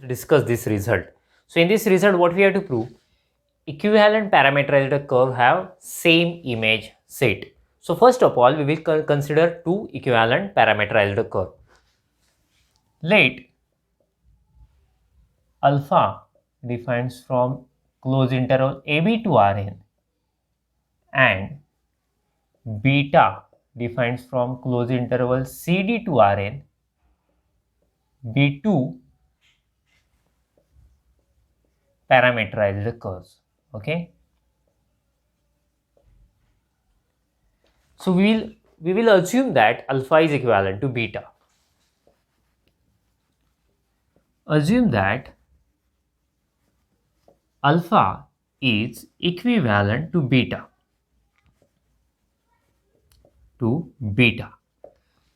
discuss this result. So in this result, what we have to prove? Equivalent parameterized curve have same image set. So first of all, we will consider two equivalent parameterized curve. Let alpha defines from closed interval AB to Rn and beta defines from closed interval CD to Rn be two parameterized curves. Okay. So we will assume that alpha is equivalent to beta. Assume that alpha is equivalent to beta.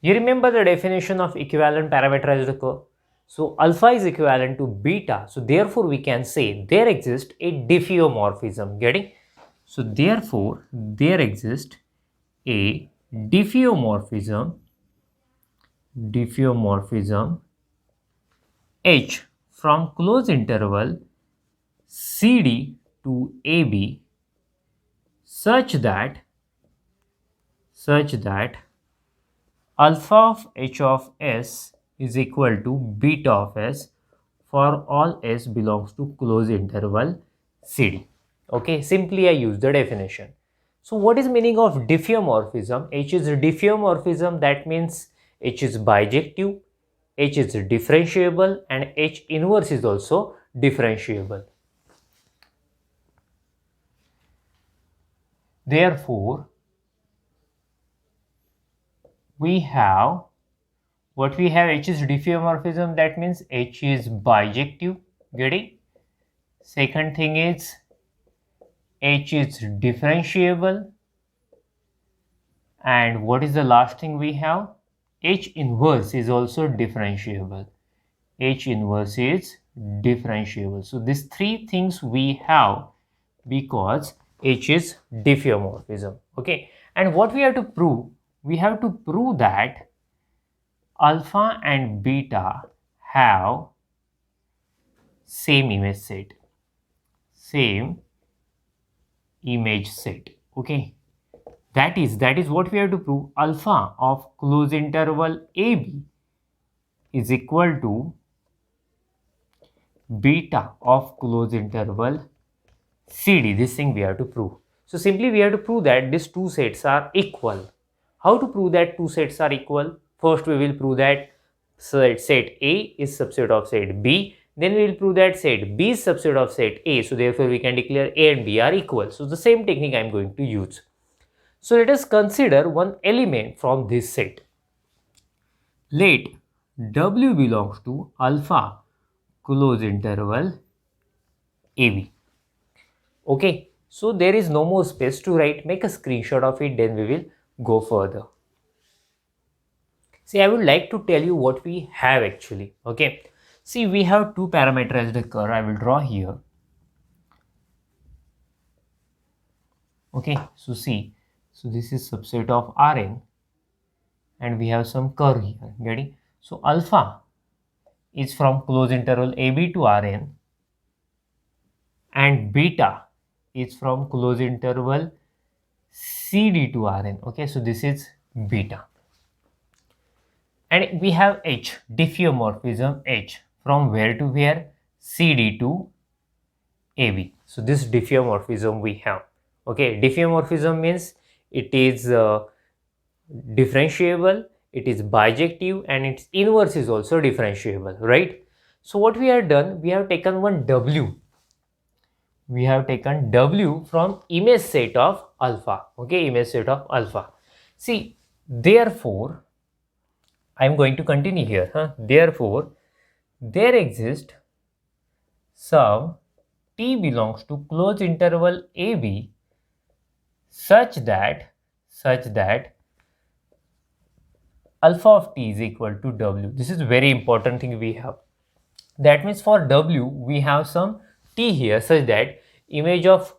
You remember the definition of equivalent parameterized curve? So alpha is equivalent to beta. So therefore we can say there exists a diffeomorphism. Getting? So therefore there exists a diffeomorphism H from closed interval CD to AB such that alpha of H of S is equal to beta of S for all S belongs to closed interval CD. Okay, simply I use the definition. So what is meaning of diffeomorphism? H is diffeomorphism, that means H is bijective, H is differentiable and H inverse is also differentiable. Therefore, we have H is diffeomorphism, that means H is bijective. Getting? Second thing is H is differentiable, and what is the last thing we have? H inverse is also differentiable. So these three things we have because H is diffeomorphism. Okay, and what we have to prove? We have to prove that alpha and beta have same image set. Okay, that is what we have to prove. Alpha of closed interval AB is equal to beta of closed interval CD. This thing we have to prove. So simply we have to prove that these two sets are equal. How to prove that two sets are equal? First we will prove that set A is subset of set B. Then we will prove that set B is subset of set A. So therefore we can declare A and B are equal. So the same technique I am going to use. So let us consider one element from this set. Let W belongs to alpha closed interval AB. Okay, so there is no more space to write. Make a screenshot of it, then we will go further. See, I would like to tell you what we have actually. Okay, see, we have two parameterized curve. I will draw here. Okay, so see, so this is subset of Rn and we have some curve here. Getting? So alpha is from closed interval AB to Rn and beta is from closed interval CD to Rn. Okay, so this is beta. And we have H, diffeomorphism H, from where to where? CD to AB. So this diffeomorphism we have. Okay, diffeomorphism means it is differentiable, it is bijective, and its inverse is also differentiable, right? So what we have done, we have taken one W. We have taken W from image set of alpha. Okay, image set of alpha. See, therefore, I am going to continue here. Therefore, there exists some t belongs to closed interval AB such that alpha of t is equal to W. This is very important thing we have. That means for W we have some t here such that image of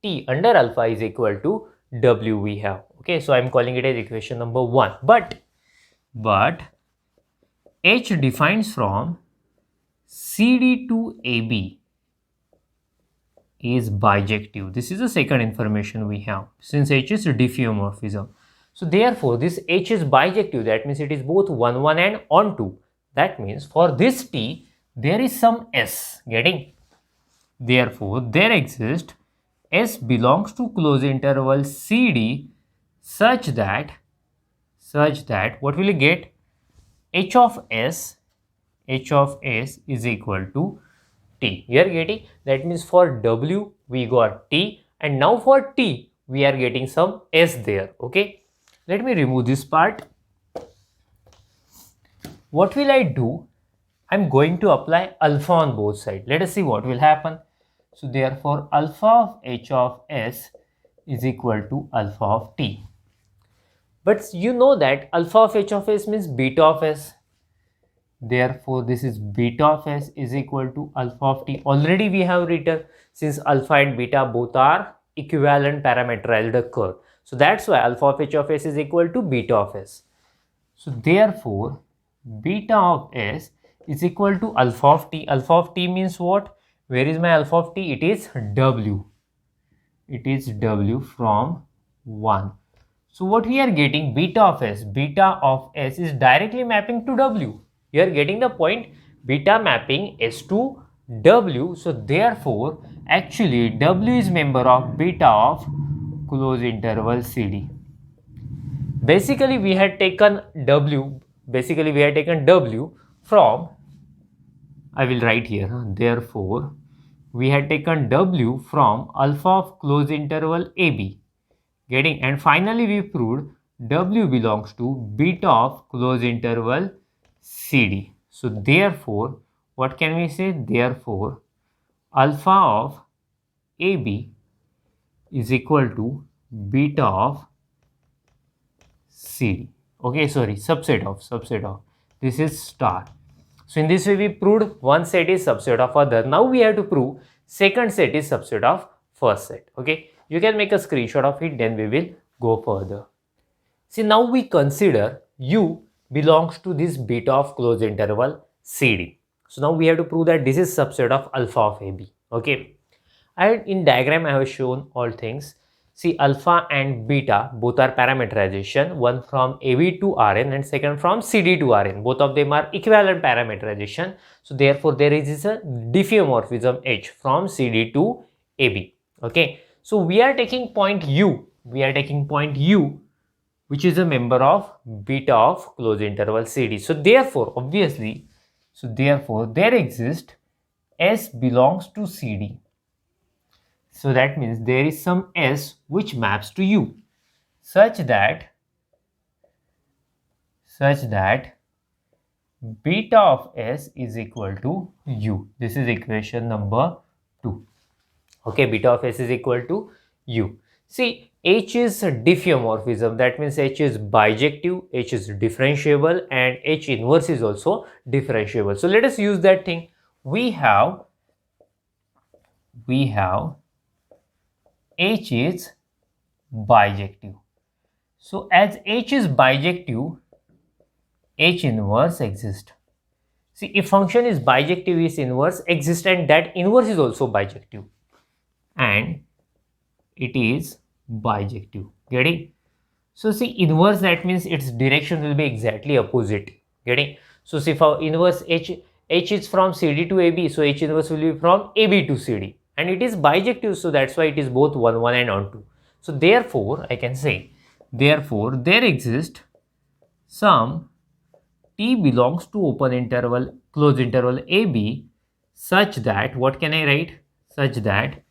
t under alpha is equal to W we have. Okay, so I am calling it as equation number 1. But H defines from CD to AB is bijective. This is the second information we have, since H is diffeomorphism. So therefore this H is bijective, that means it is both 1 1 and on 2. That means for this T there is some S, getting? Therefore there exists S belongs to closed interval CD such that what will you get? H of S is equal to T. You are getting? That means for W we got T, and now for T we are getting some S there. Okay. Let me remove this part. What will I do? I'm going to apply alpha on both sides. Let us see what will happen. So therefore alpha of H of S is equal to alpha of T. But you know that alpha of H of S means beta of S. Therefore this is beta of S is equal to alpha of T. Already we have written, since alpha and beta both are equivalent parameterized curve. So that's why alpha of H of S is equal to beta of S. So therefore beta of S is equal to alpha of T. Alpha of T means what? Where is my alpha of T? It is W. It is W from 1. So what we are getting? Beta of S is directly mapping to W. You are getting the point? Beta mapping S to W. So therefore actually W is member of beta of closed interval CD. Basically we had taken W from, I will write here, therefore we had taken W from alpha of closed interval AB, getting? And finally we proved W belongs to beta of closed interval CD. So therefore what can we say? Therefore alpha of AB is equal to beta of CD. Okay, sorry, subset of. This is star. So in this way we proved one set is subset of other. Now we have to prove second set is subset of first set. Okay, you can make a screenshot of it, then we will go further. See, now we consider U belongs to this beta of closed interval CD. So now we have to prove that this is subset of alpha of AB. Okay, and in diagram I have shown all things. See, alpha and beta both are parameterization, one from AB to Rn and second from CD to Rn. Both of them are equivalent parameterization. So therefore there is a diffeomorphism H from CD to AB. Okay, so we are taking point U. Which is a member of beta of closed interval CD. So therefore obviously, there exists S belongs to CD. So that means there is some S which maps to U such that beta of S is equal to U. This is equation number 2. Okay, beta of S is equal to U. See, H is diffeomorphism. That means H is bijective, H is differentiable, and H inverse is also differentiable. So let us use that thing. We have H is bijective. So as H is bijective, H inverse exists. See, if function is bijective, its inverse exists, and that inverse is also bijective. And it is bijective. Getting? So see, inverse, that means its direction will be exactly opposite. Getting? So see, for inverse H is from CD to AB, so H inverse will be from AB to CD. And it is bijective, so that's why it is both 1 1 and on 2. So therefore I can say, therefore there exists some T belongs to open interval, closed interval AB such that, what can I write? Such that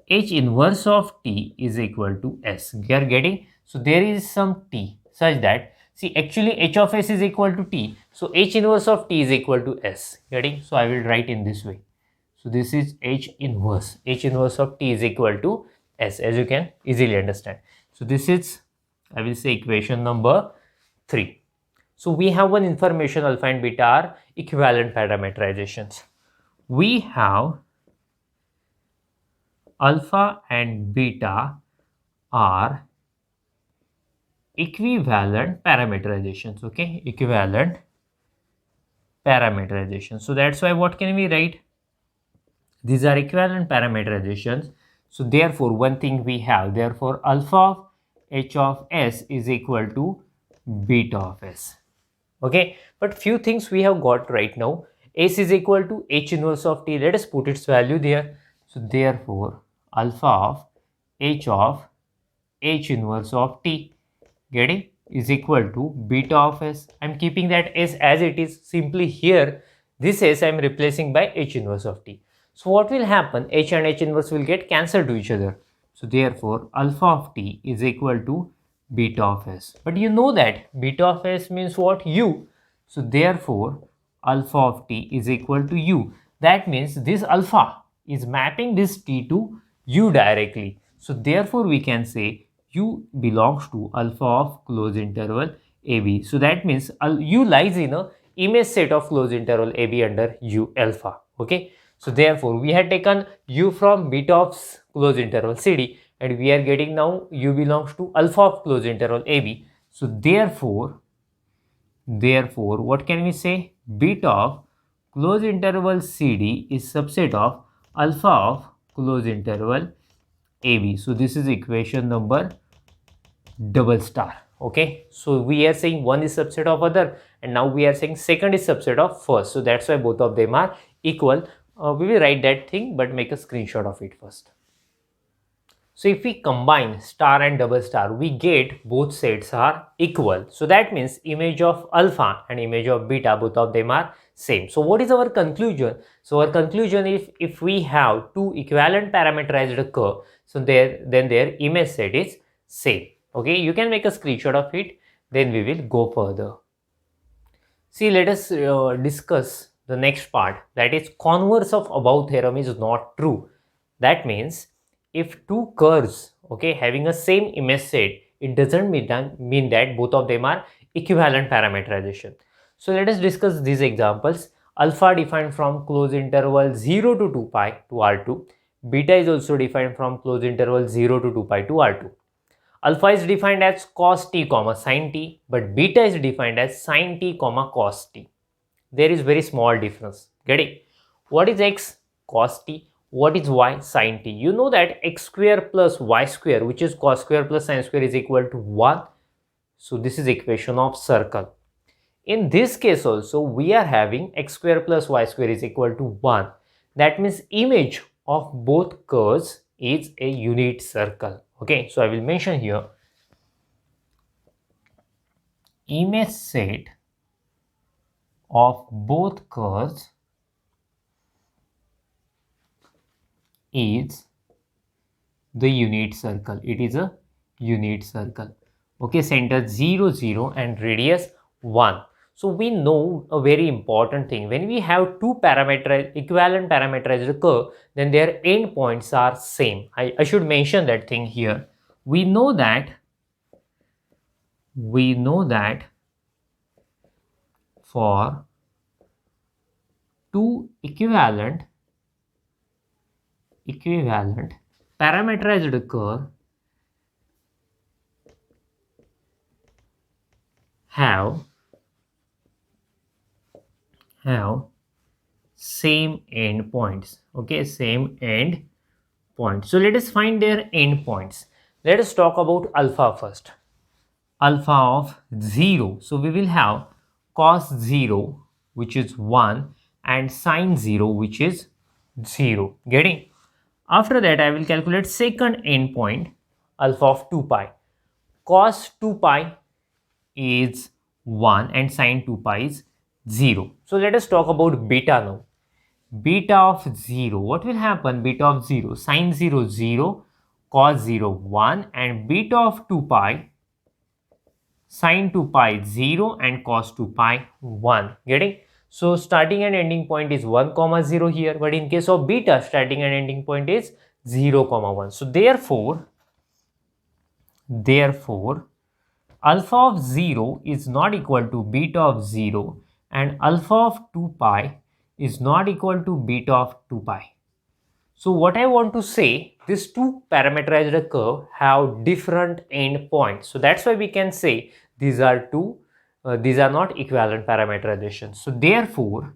H inverse of T is equal to S. You are getting? So there is some T such that, see, actually H of S is equal to T. So H inverse of T is equal to S. Getting? So I will write in this way. So this is H inverse. H inverse of T is equal to S, as you can easily understand. So this is, I will say, equation number 3. So we have one information, alpha and beta are equivalent parameterizations. We have alpha and beta are equivalent parameterizations. Okay, equivalent parameterization. So that's why what can we write? These are equivalent parameterizations. So therefore one thing we have, therefore alpha of h of s is equal to beta of s. Okay, but few things we have got right now. S is equal to h inverse of t. Let us put its value there. So therefore alpha of h inverse of t, getting, is equal to beta of s. I'm keeping that s as it is. Simply here this s I'm replacing by h inverse of t. So what will happen? H and h inverse will get cancelled to each other. So therefore alpha of t is equal to beta of s. But you know that beta of s means what? U. So therefore alpha of t is equal to u. That means this alpha is mapping this t to u directly. So therefore we can say u belongs to alpha of closed interval ab. So that means u lies in a image set of closed interval ab under u alpha. Okay. So therefore we had taken u from beta of closed interval cd, and we are getting now u belongs to alpha of closed interval ab. So therefore what can we say? Beta of closed interval cd is subset of alpha of closed interval ab. So this is equation number double star. Okay, so we are saying one is subset of other, and now we are saying second is subset of first. So that's why both of them are equal. We will write that thing, but make a screenshot of it first. So if we combine star and double star, we get both sets are equal. So that means image of alpha and image of beta, both of them are same. So what is our conclusion? So our conclusion is, if we have two equivalent parameterized curve, so then their image set is same. Okay, you can make a screenshot of it, then we will go further. See, let us discuss the next part, that is converse of above theorem is not true. That means if two curves, okay, having a same image set, it doesn't mean that both of them are equivalent parameterization. So let us discuss these examples. Alpha defined from closed interval 0 to 2 pi to R2. Beta is also defined from closed interval 0 to 2 pi to R2. Alpha is defined as cos t comma sin t, but beta is defined as sin t comma cos t. There is very small difference. Getting? What is x? Cos t. What is y? Sin t. You know that x square plus y square, which is cos square plus sin square, is equal to 1. So this is equation of circle. In this case also, we are having x square plus y square is equal to 1. That means image of both curves is a unit circle. Okay, so I will mention here image set of both curves is the unit circle. It is a unit circle. Okay, center 0 0 and radius 1. So we know a very important thing. When we have two equivalent parameterized curve, then their endpoints are same. I should mention that thing here. We know that for two equivalent parameterized curve have same endpoints. Okay, same end point. So let us find their endpoints. Let us talk about alpha first. Alpha of 0. So we will have cos 0, which is 1, and sin 0, which is 0. Getting? After that, I will calculate second endpoint, alpha of 2 pi. Cos 2 pi is 1 and sin 2 pi is 0. So let us talk about beta now. Beta of 0, what will happen? Beta of 0, sin 0 0, cos 0 1, and beta of 2 pi, sin 2 pi 0 and cos 2 pi 1. Getting? So starting and ending point is 1 comma 0 here, but in case of beta, starting and ending point is 0 comma 1. So therefore alpha of 0 is not equal to beta of 0, and alpha of 2 pi is not equal to beta of 2 pi. So what I want to say, these two parameterized curve have different endpoints. So that's why we can say these are two these are not equivalent parameterizations. So therefore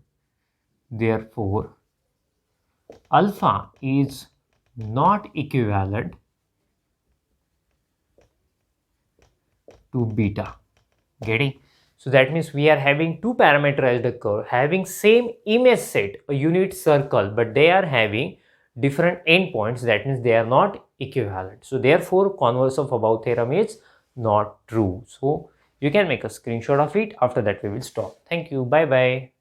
alpha is not equivalent to beta. Getting? So that means we are having two parameterized curve having same image set, a unit circle, but they are having different endpoints. That means they are not equivalent. So therefore converse of above theorem is not true. So you can make a screenshot of it. After that we will stop. Thank you. Bye bye.